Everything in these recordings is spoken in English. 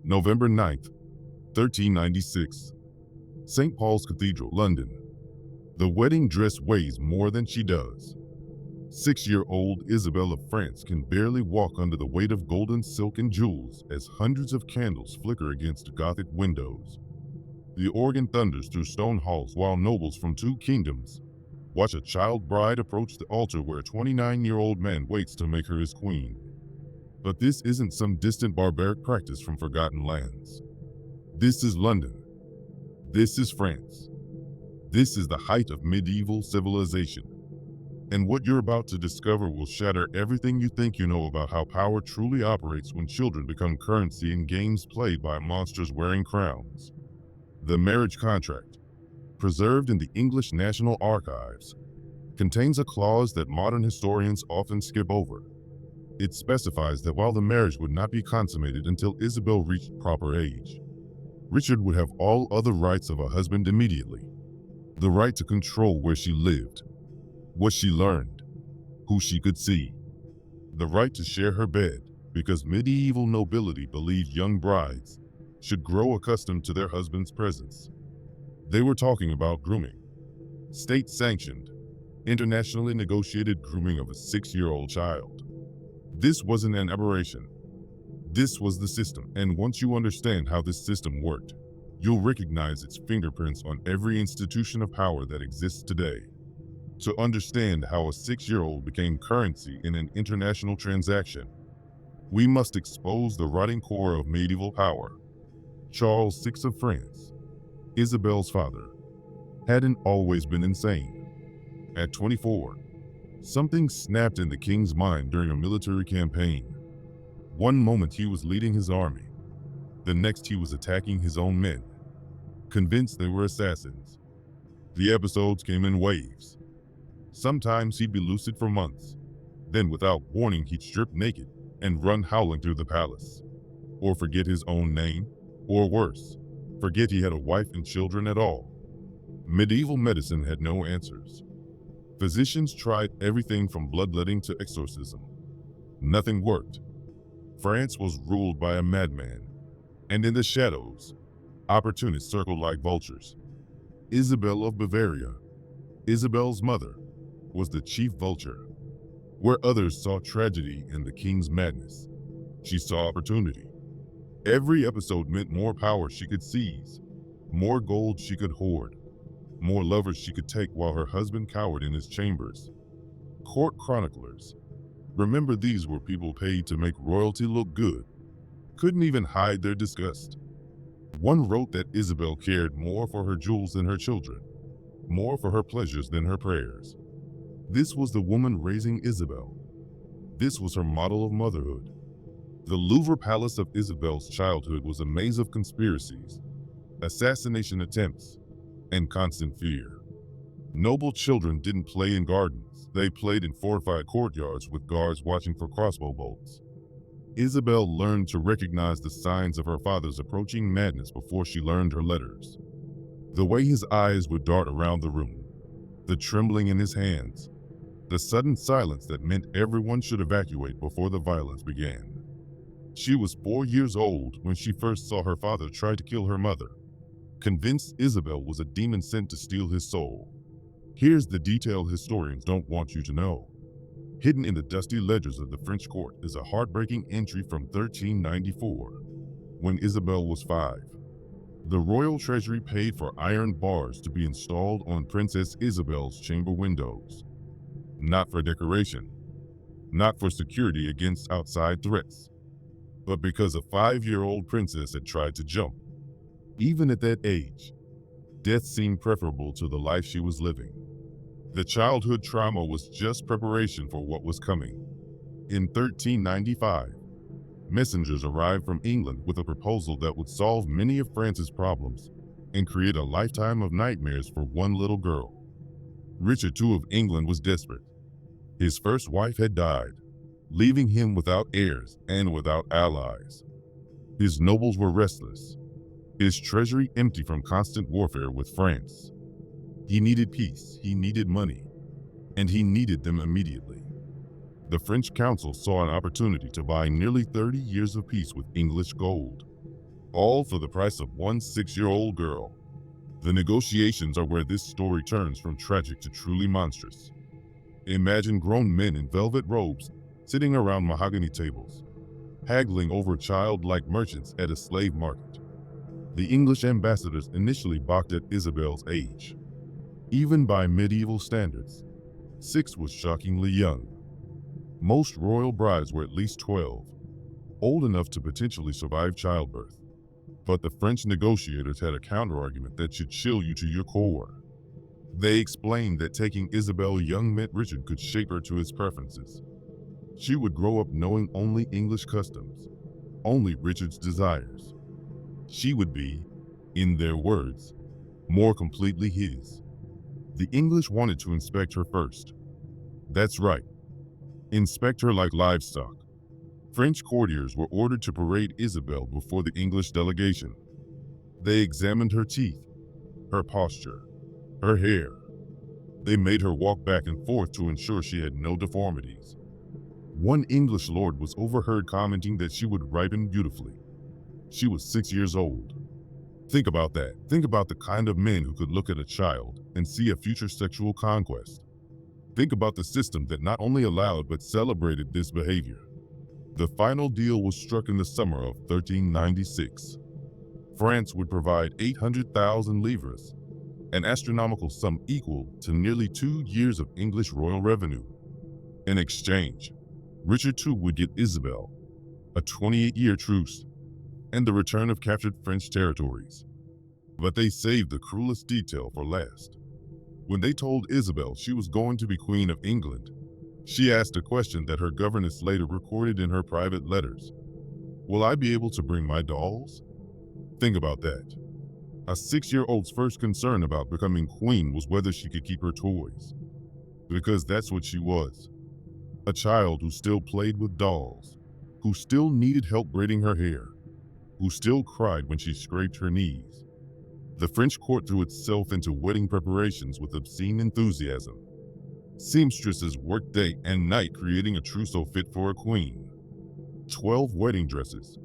November 9th, 1396. St. Paul's Cathedral, London. The wedding dress weighs more than she does. 6-year-old Isabelle of France can barely walk under the weight of golden silk and jewels as hundreds of candles flicker against Gothic windows. The organ thunders through stone halls while nobles from 2 kingdoms watch a child bride approach the altar where a 29-year-old man waits to make her his queen. But this isn't some distant barbaric practice from forgotten lands. This is London. This is France. This is the height of medieval civilization. And what you're about to discover will shatter everything you think you know about how power truly operates when children become currency in games played by monsters wearing crowns. The marriage contract, preserved in the English National Archives, contains a clause that modern historians often skip over. It specifies that while the marriage would not be consummated until Isabelle reached proper age, Richard would have all other rights of a husband immediately. The right to control where she lived, what she learned, who she could see. The right to share her bed, because medieval nobility believed young brides should grow accustomed to their husband's presence. They were talking about grooming. State-sanctioned, internationally negotiated grooming of a 6-year-old child. This wasn't an aberration. This was the system, and once you understand how this system worked, you'll recognize its fingerprints on every institution of power that exists today. To understand how a 6-year-old became currency in an international transaction, we must expose the rotting core of medieval power. Charles VI of France, Isabelle's father, hadn't always been insane. At 24, something snapped in the king's mind during a military campaign. One moment he was leading his army, the next he was attacking his own men, convinced they were assassins. The episodes came in waves. Sometimes he'd be lucid for months, then without warning he'd strip naked and run howling through the palace. Or forget his own name, or worse, forget he had a wife and children at all. Medieval medicine had no answers. Physicians tried everything from bloodletting to exorcism. Nothing worked. France was ruled by a madman, and in the shadows, opportunists circled like vultures. Isabelle of Bavaria, Isabelle's mother, was the chief vulture. Where others saw tragedy and the king's madness, she saw opportunity. Every episode meant more power she could seize, more gold she could hoard, more lovers she could take while her husband cowered in his chambers. Court chroniclers, remember, these were people paid to make royalty look good, couldn't even hide their disgust. One wrote that Isabelle cared more for her jewels than her children, more for her pleasures than her prayers. This was the woman raising Isabelle. This was her model of motherhood. The Louvre Palace of Isabelle's childhood was a maze of conspiracies, assassination attempts, and constant fear. Noble children didn't play in gardens. They played in fortified courtyards with guards watching for crossbow bolts. Isabelle learned to recognize the signs of her father's approaching madness before she learned her letters. The way his eyes would dart around the room, the trembling in his hands, the sudden silence that meant everyone should evacuate before the violence began. She was 4 years old when she first saw her father try to kill her mother, convinced Isabelle was a demon sent to steal his soul. Here's the detail historians don't want you to know. Hidden in the dusty ledgers of the French court is a heartbreaking entry from 1394, when Isabelle was 5. The royal treasury paid for iron bars to be installed on Princess Isabelle's chamber windows. Not for decoration, not for security against outside threats, but because a 5-year-old princess had tried to jump. Even at that age, death seemed preferable to the life she was living. The childhood trauma was just preparation for what was coming. In 1395, messengers arrived from England with a proposal that would solve many of France's problems and create a lifetime of nightmares for one little girl. Richard II of England was desperate. His first wife had died, leaving him without heirs and without allies. His nobles were restless, his treasury empty from constant warfare with France. He needed peace, he needed money, and he needed them immediately. The French council saw an opportunity to buy nearly 30 years of peace with English gold. all for the price of one 6-year-old girl. The negotiations are where this story turns from tragic to truly monstrous. Imagine grown men in velvet robes sitting around mahogany tables, haggling over childlike merchants at a slave market. The English ambassadors initially balked at Isabel's age. Even by medieval standards, 6 was shockingly young. Most royal brides were at least 12, old enough to potentially survive childbirth. But the French negotiators had a counterargument that should chill you to your core. They explained that taking Isabel young meant Richard could shape her to his preferences. She would grow up knowing only English customs, only Richard's desires. She would be, in their words, more completely his. The English wanted to inspect her first. That's right, inspect her like livestock. French courtiers were ordered to parade Isabel before the English delegation. They examined her teeth, her posture, her hair. They made her walk back and forth to ensure she had no deformities. One English lord was overheard commenting that she would ripen beautifully. She was 6 years old. Think about that. Think about the kind of men who could look at a child and see a future sexual conquest. Think about the system that not only allowed but celebrated this behavior. The final deal was struck in the summer of 1396. France would provide 800,000 livres, an astronomical sum equal to nearly 2 years of English royal revenue. In exchange, Richard II would get Isabel, a 28-year truce, and the return of captured French territories. But they saved the cruelest detail for last. When they told Isabel she was going to be Queen of England, she asked a question that her governess later recorded in her private letters. Will I be able to bring my dolls? Think about that. A 6-year-old's first concern about becoming queen was whether she could keep her toys. Because that's what she was. A child who still played with dolls, who still needed help braiding her hair, who still cried when she scraped her knees. The French court threw itself into wedding preparations with obscene enthusiasm. Seamstresses worked day and night creating a trousseau fit for a queen. 12 wedding dresses,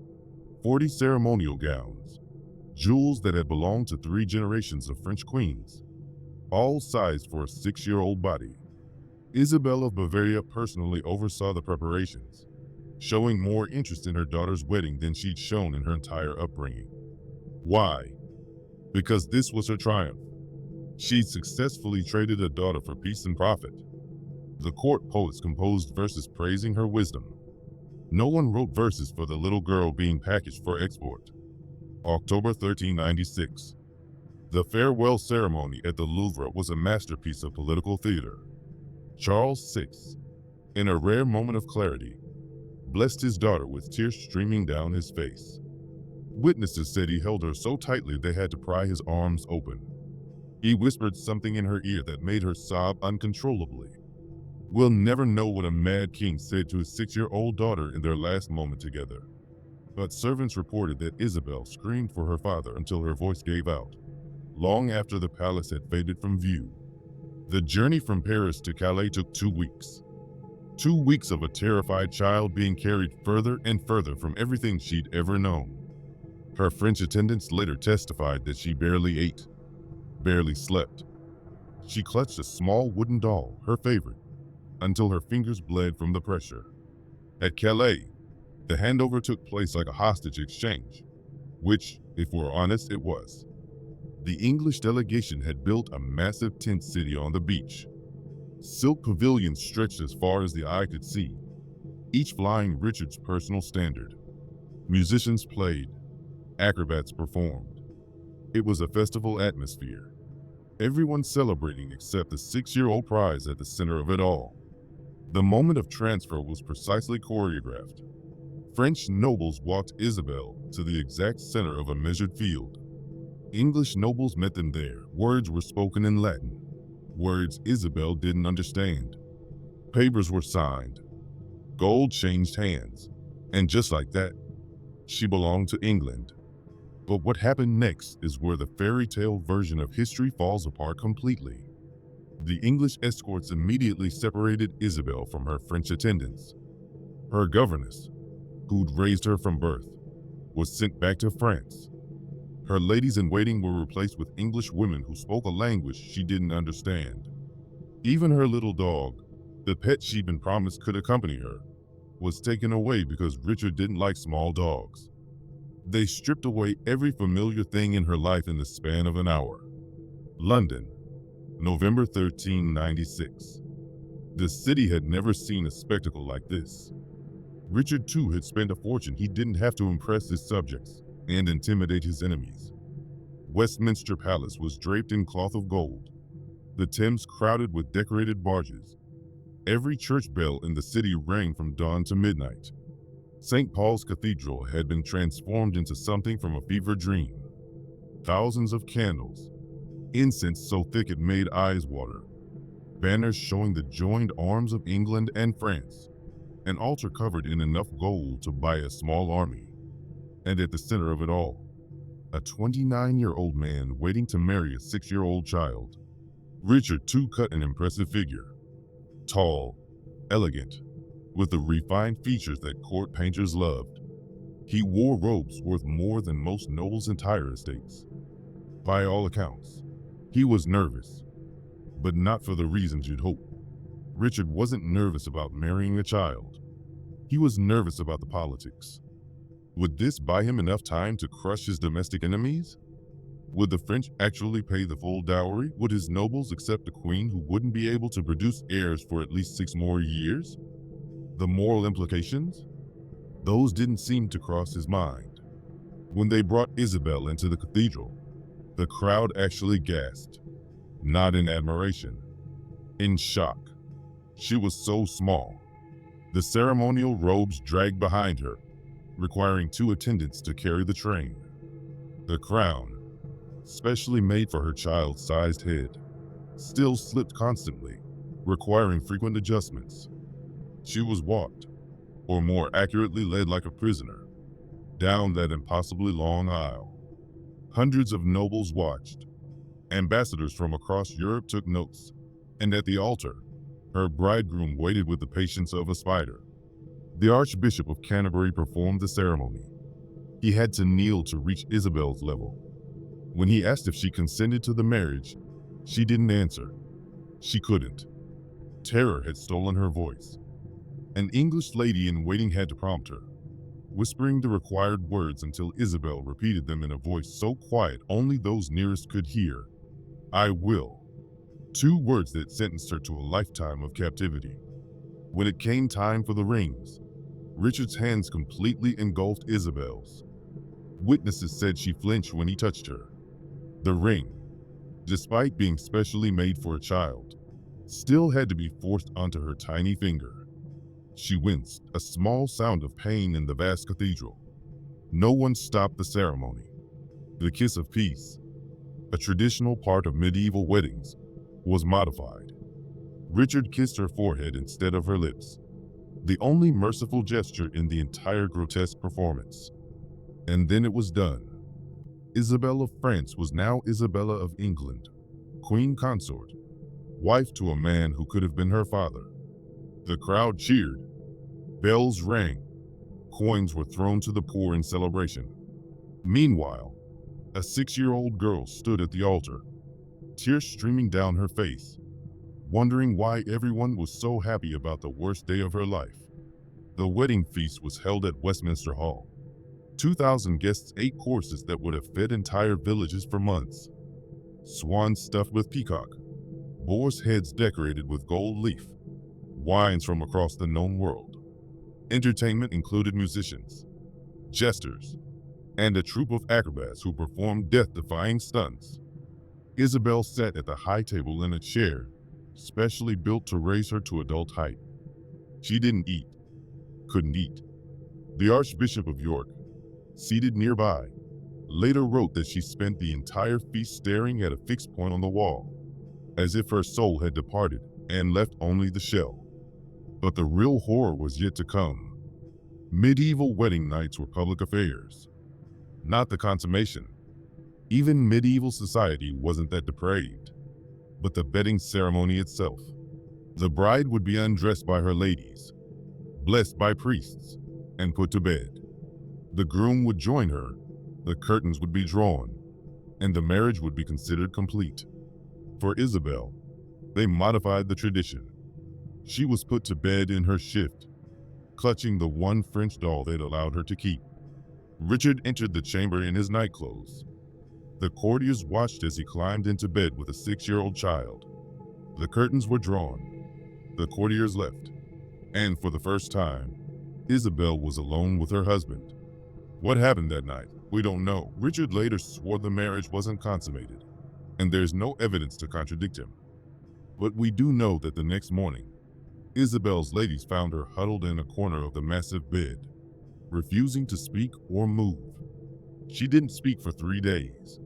40 ceremonial gowns, jewels that had belonged to 3 generations of French queens, all sized for a 6-year-old body. Isabelle of Bavaria personally oversaw the preparations, showing more interest in her daughter's wedding than she'd shown in her entire upbringing. Why? Because this was her triumph. She'd successfully traded a daughter for peace and profit. The court poets composed verses praising her wisdom. No one wrote verses for the little girl being packaged for export. October 1396. The farewell ceremony at the Louvre was a masterpiece of political theater. Charles VI, in a rare moment of clarity, blessed his daughter with tears streaming down his face. Witnesses said he held her so tightly they had to pry his arms open. He whispered something in her ear that made her sob uncontrollably. We'll never know what a mad king said to his 6-year-old daughter in their last moment together. But servants reported that Isabel screamed for her father until her voice gave out, long after the palace had faded from view. The journey from Paris to Calais took 2 weeks. 2 weeks of a terrified child being carried further and further from everything she'd ever known. Her French attendants later testified that she barely ate, barely slept. She clutched a small wooden doll, her favorite, until her fingers bled from the pressure. At Calais, the handover took place like a hostage exchange, which, if we're honest, it was. The English delegation had built a massive tent city on the beach. Silk pavilions stretched as far as the eye could see, each flying Richard's personal standard. Musicians played, acrobats performed. It was a festival atmosphere. Everyone celebrating except the 6-year-old prize at the center of it all. The moment of transfer was precisely choreographed. French nobles walked Isabel to the exact center of a measured field. English nobles met them there. Words were spoken in Latin, words Isabel didn't understand. Papers were signed. Gold changed hands. And just like that, she belonged to England. But what happened next is where the fairy tale version of history falls apart completely. The English escorts immediately separated Isabel from her French attendants. Her governess, who'd raised her from birth, was sent back to France. Her ladies-in-waiting were replaced with English women who spoke a language she didn't understand. Even her little dog, the pet she'd been promised could accompany her, was taken away because Richard didn't like small dogs. They stripped away every familiar thing in her life in the span of an hour. London, November 1396. The city had never seen a spectacle like this. Richard too had spent a fortune. He didn't have to impress his subjects and intimidate his enemies. Westminster Palace was draped in cloth of gold, the Thames crowded with decorated barges. Every church bell in the city rang from dawn to midnight. St. Paul's Cathedral had been transformed into something from a fever dream. Thousands of candles, incense so thick it made eyes water, banners showing the joined arms of England and France, an altar covered in enough gold to buy a small army. And at the center of it all, a 29-year-old man waiting to marry a 6-year-old child. Richard too cut an impressive figure. Tall, elegant, with the refined features that court painters loved. He wore robes worth more than most nobles' entire estates. By all accounts, he was nervous, but not for the reasons you'd hope. Richard wasn't nervous about marrying a child. He was nervous about the politics. Would this buy him enough time to crush his domestic enemies? Would the French actually pay the full dowry? Would his nobles accept a queen who wouldn't be able to produce heirs for at least 6 more years? The moral implications? Those didn't seem to cross his mind. When they brought Isabelle into the cathedral, the crowd actually gasped, not in admiration, in shock. She was so small. The ceremonial robes dragged behind her, requiring 2 attendants to carry the train. The crown, specially made for her child-sized head, still slipped constantly, requiring frequent adjustments. She was walked, or more accurately led like a prisoner, down that impossibly long aisle. Hundreds of nobles watched. Ambassadors from across Europe took notes, and at the altar, her bridegroom waited with the patience of a spider. The Archbishop of Canterbury performed the ceremony. He had to kneel to reach Isabelle's level. When he asked if she consented to the marriage, she didn't answer. She couldn't. Terror had stolen her voice. An English lady in waiting had to prompt her, whispering the required words until Isabelle repeated them in a voice so quiet only those nearest could hear. "I will." 2 words that sentenced her to a lifetime of captivity. When it came time for the rings, Richard's hands completely engulfed Isabelle's. Witnesses said she flinched when he touched her. The ring, despite being specially made for a child, still had to be forced onto her tiny finger. She winced, a small sound of pain in the vast cathedral. No one stopped the ceremony. The kiss of peace, a traditional part of medieval weddings, was modified. Richard kissed her forehead instead of her lips, the only merciful gesture in the entire grotesque performance. And then it was done. Isabelle of France was now Isabella of England, queen consort, wife to a man who could have been her father. The crowd cheered. Bells rang. Coins were thrown to the poor in celebration. Meanwhile, a 6-year-old girl stood at the altar, tears streaming down her face, wondering why everyone was so happy about the worst day of her life. The wedding feast was held at Westminster Hall. 2,000 guests ate courses that would have fed entire villages for months. Swans stuffed with peacock, boars' heads decorated with gold leaf, wines from across the known world. Entertainment included musicians, jesters, and a troupe of acrobats who performed death-defying stunts. Isabelle sat at the high table in a chair, specially built to raise her to adult height. She didn't eat, couldn't eat. The Archbishop of York, seated nearby, later wrote that she spent the entire feast staring at a fixed point on the wall, as if her soul had departed and left only the shell. But the real horror was yet to come. Medieval wedding nights were public affairs, not the consummation. Even medieval society wasn't that depraved, but the bedding ceremony itself. The bride would be undressed by her ladies, blessed by priests, and put to bed. The groom would join her, the curtains would be drawn, and the marriage would be considered complete. For Isabelle, they modified the tradition. She was put to bed in her shift, clutching the one French doll they'd allowed her to keep. Richard entered the chamber in his nightclothes. The courtiers watched as he climbed into bed with a 6-year-old child. The curtains were drawn. The courtiers left. And for the first time, Isabelle was alone with her husband. What happened that night? We don't know. Richard later swore the marriage wasn't consummated, and there's no evidence to contradict him. But we do know that the next morning, Isabelle's ladies found her huddled in a corner of the massive bed, refusing to speak or move. She didn't speak for 3 days.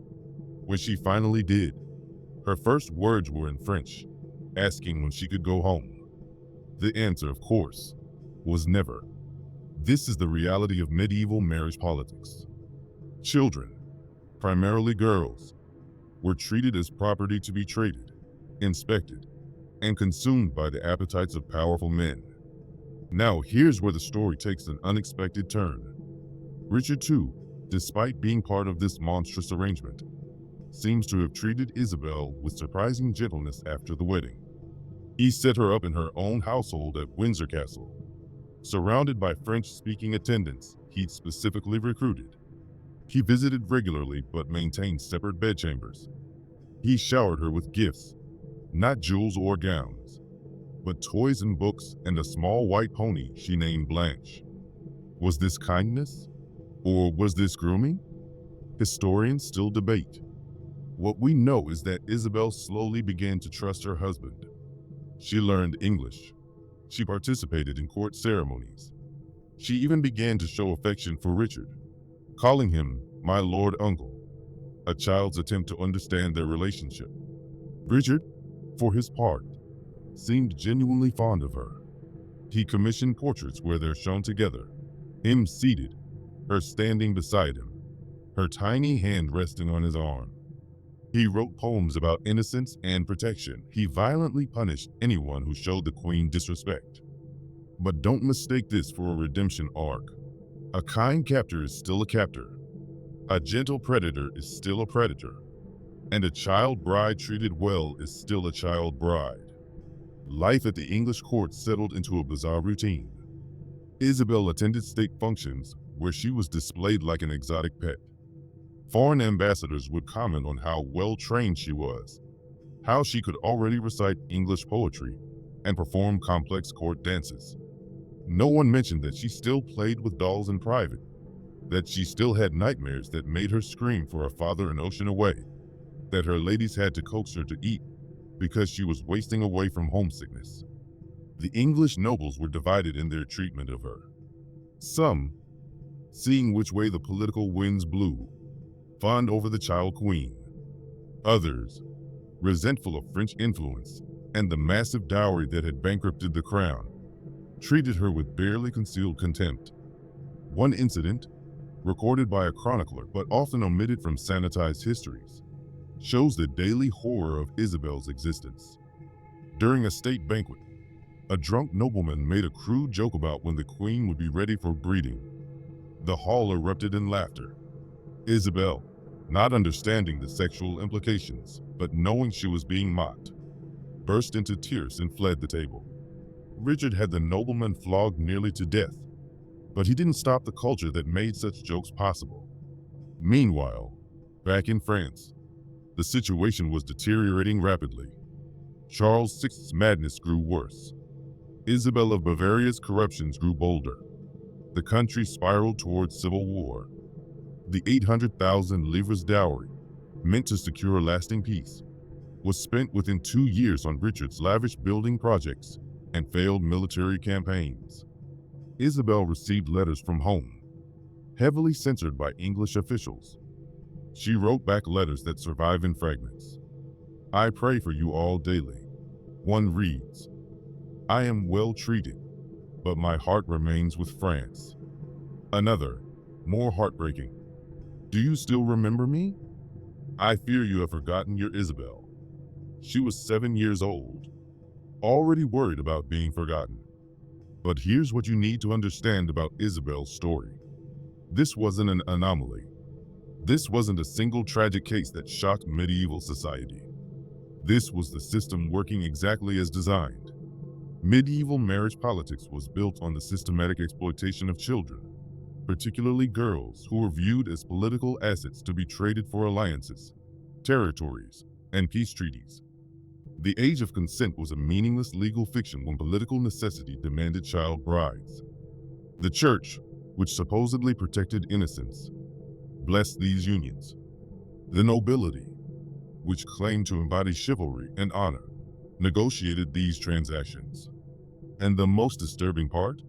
When she finally did, her first words were in French, asking when she could go home. The answer, of course, was never. This is the reality of medieval marriage politics. Children, primarily girls, were treated as property to be traded, inspected, and consumed by the appetites of powerful men. Now here's where the story takes an unexpected turn. Richard, too, despite being part of this monstrous arrangement, seems to have treated Isabelle with surprising gentleness after the wedding. He set her up in her own household at Windsor Castle, surrounded by French-speaking attendants he'd specifically recruited. He visited regularly but maintained separate bedchambers. He showered her with gifts, not jewels or gowns, but toys and books and a small white pony she named Blanche. Was this kindness? Or was this grooming? Historians still debate. What we know is that Isabelle slowly began to trust her husband. She learned English. She participated in court ceremonies. She even began to show affection for Richard, calling him my Lord Uncle, a child's attempt to understand their relationship. Richard, for his part, seemed genuinely fond of her. He commissioned portraits where they're shown together, him seated, her standing beside him, her tiny hand resting on his arm. He wrote poems about innocence and protection. He violently punished anyone who showed the queen disrespect. But don't mistake this for a redemption arc. A kind captor is still a captor. A gentle predator is still a predator. And a child bride treated well is still a child bride. Life at the English court settled into a bizarre routine. Isabelle attended state functions where she was displayed like an exotic pet. Foreign ambassadors would comment on how well-trained she was, how she could already recite English poetry and perform complex court dances. No one mentioned that she still played with dolls in private, that she still had nightmares that made her scream for her father an ocean away, that her ladies had to coax her to eat because she was wasting away from homesickness. The English nobles were divided in their treatment of her. Some, seeing which way the political winds blew, fawned over the child queen. Others, resentful of French influence and the massive dowry that had bankrupted the crown, treated her with barely concealed contempt. One incident, recorded by a chronicler but often omitted from sanitized histories, shows the daily horror of Isabelle's existence. During a state banquet, a drunk nobleman made a crude joke about when the queen would be ready for breeding. The hall erupted in laughter. Isabelle, not understanding the sexual implications, but knowing she was being mocked, burst into tears and fled the table. Richard had the nobleman flogged nearly to death, but he didn't stop the culture that made such jokes possible. Meanwhile, back in France, the situation was deteriorating rapidly. Charles VI's madness grew worse. Isabelle of Bavaria's corruptions grew bolder. The country spiraled towards civil war. The 800,000 livres dowry, meant to secure lasting peace, was spent within 2 years on Richard's lavish building projects and failed military campaigns. Isabelle received letters from home, heavily censored by English officials. She wrote back letters that survive in fragments. I pray for you all daily. One reads, I am well treated, but my heart remains with France. Another, more heartbreaking, do you still remember me? I fear you have forgotten your Isabelle. She was 7 years old, already worried about being forgotten. But here's what you need to understand about Isabelle's story. This wasn't an anomaly. This wasn't a single tragic case that shocked medieval society. This was the system working exactly as designed. Medieval marriage politics was built on the systematic exploitation of children, particularly girls who were viewed as political assets to be traded for alliances, territories, and peace treaties. The age of consent was a meaningless legal fiction when political necessity demanded child brides. The church, which supposedly protected innocence, blessed these unions. The nobility, which claimed to embody chivalry and honor, negotiated these transactions. And the most disturbing part?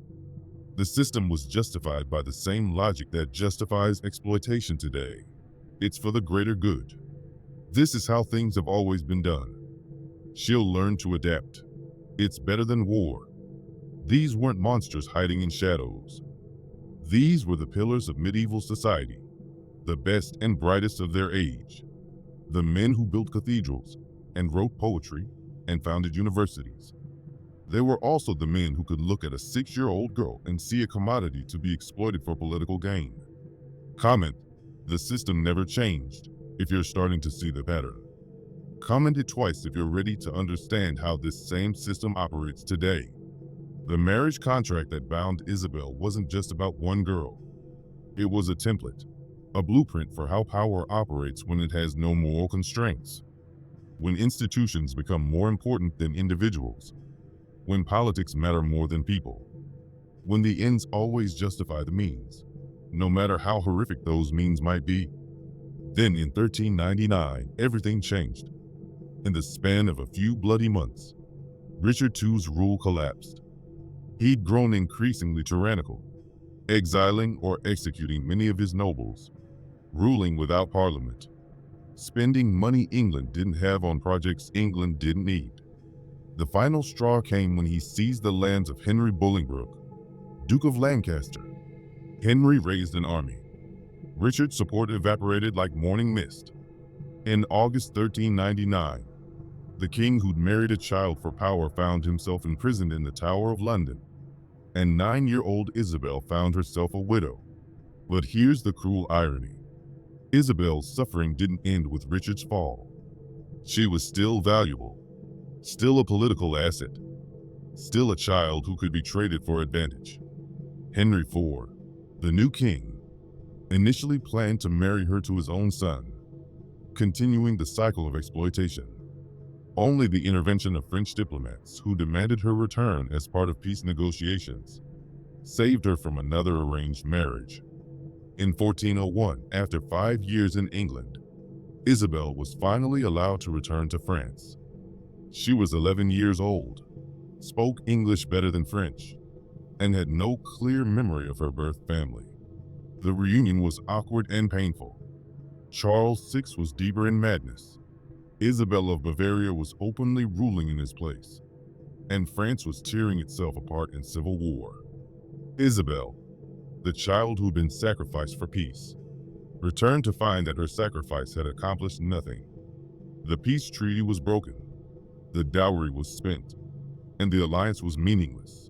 The system was justified by the same logic that justifies exploitation today. It's for the greater good. This is how things have always been done. She'll learn to adapt. It's better than war. These weren't monsters hiding in shadows. These were the pillars of medieval society, the best and brightest of their age. The men who built cathedrals and wrote poetry and founded universities. They were also the men who could look at a 6-year-old girl and see a commodity to be exploited for political gain. Comment: the system never changed if you're starting to see the pattern. Comment it twice if you're ready to understand how this same system operates today. The marriage contract that bound Isabelle wasn't just about one girl. It was a template, a blueprint for how power operates when it has no moral constraints. When institutions become more important than individuals. When politics matter more than people. When the ends always justify the means, no matter how horrific those means might be. Then in 1399, everything changed. In the span of a few bloody months, Richard II's rule collapsed. He'd grown increasingly tyrannical, exiling or executing many of his nobles, ruling without parliament, spending money England didn't have on projects England didn't need. The final straw came when he seized the lands of Henry Bolingbroke, Duke of Lancaster. Henry raised an army. Richard's support evaporated like morning mist. In August 1399, the king who'd married a child for power found himself imprisoned in the Tower of London, and 9-year-old Isabelle found herself a widow. But here's the cruel irony. Isabelle's suffering didn't end with Richard's fall. She was still valuable, still a political asset, still a child who could be traded for advantage. Henry IV, the new king, initially planned to marry her to his own son, continuing the cycle of exploitation. Only the intervention of French diplomats who demanded her return as part of peace negotiations saved her from another arranged marriage. In 1401, after 5 years in England, Isabelle was finally allowed to return to France. She was 11 years old, spoke English better than French, and had no clear memory of her birth family. The reunion was awkward and painful. Charles VI was deeper in madness. Isabelle of Bavaria was openly ruling in his place, and France was tearing itself apart in civil war. Isabelle, the child who'd been sacrificed for peace, returned to find that her sacrifice had accomplished nothing. The peace treaty was broken, the dowry was spent, and the alliance was meaningless.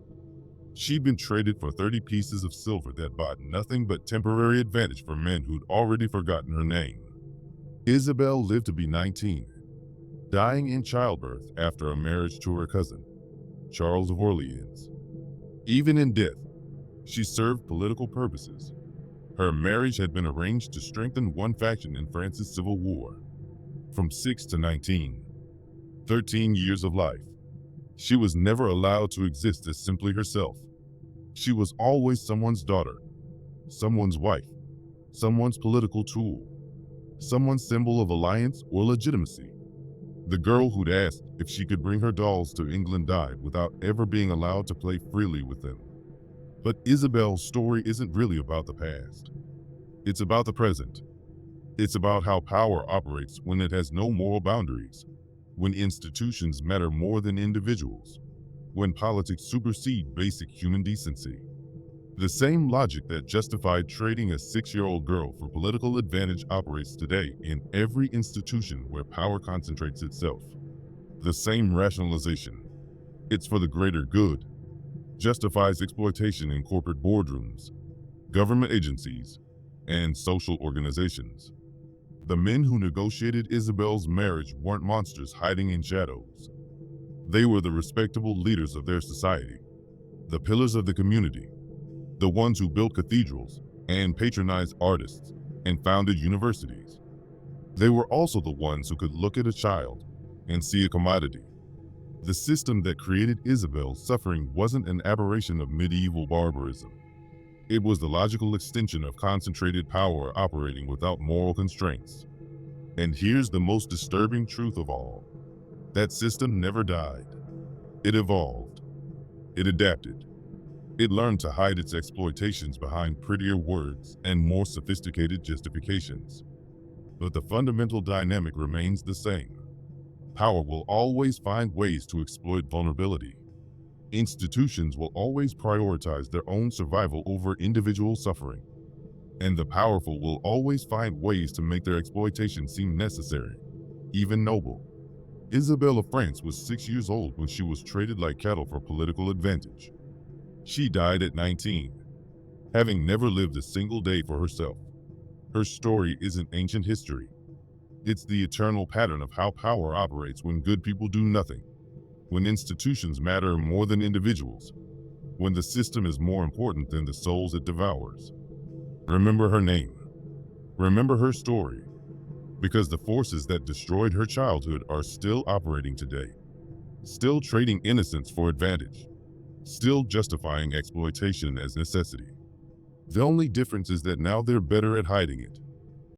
She'd been traded for 30 pieces of silver that bought nothing but temporary advantage for men who'd already forgotten her name. Isabelle lived to be 19, dying in childbirth after a marriage to her cousin, Charles of Orleans. Even in death, she served political purposes. Her marriage had been arranged to strengthen one faction in France's civil war. From 6 to 19, 13 years of life, she was never allowed to exist as simply herself. She was always someone's daughter, someone's wife, someone's political tool, someone's symbol of alliance or legitimacy. The girl who'd asked if she could bring her dolls to England died without ever being allowed to play freely with them. But Isabelle's story isn't really about the past. It's about the present. It's about how power operates when it has no moral boundaries, when institutions matter more than individuals, when politics supersede basic human decency. The same logic that justified trading a 6-year-old girl for political advantage operates today in every institution where power concentrates itself. The same rationalization, it's for the greater good, justifies exploitation in corporate boardrooms, government agencies, and social organizations. The men who negotiated Isabel's marriage weren't monsters hiding in shadows. They were the respectable leaders of their society, the pillars of the community, the ones who built cathedrals and patronized artists and founded universities. They were also the ones who could look at a child and see a commodity. The system that created Isabel's suffering wasn't an aberration of medieval barbarism. It was the logical extension of concentrated power operating without moral constraints. And here's the most disturbing truth of all. That system never died. It evolved. It adapted. It learned to hide its exploitations behind prettier words and more sophisticated justifications. But the fundamental dynamic remains the same. Power will always find ways to exploit vulnerability. Institutions will always prioritize their own survival over individual suffering. And the powerful will always find ways to make their exploitation seem necessary, even noble. Isabelle of France was 6 years old when she was traded like cattle for political advantage. She died at 19, having never lived a single day for herself. Her story isn't ancient history. It's the eternal pattern of how power operates when good people do nothing, when institutions matter more than individuals, when the system is more important than the souls it devours. Remember her name. Remember her story, because the forces that destroyed her childhood are still operating today, still trading innocence for advantage, still justifying exploitation as necessity. The only difference is that now they're better at hiding it.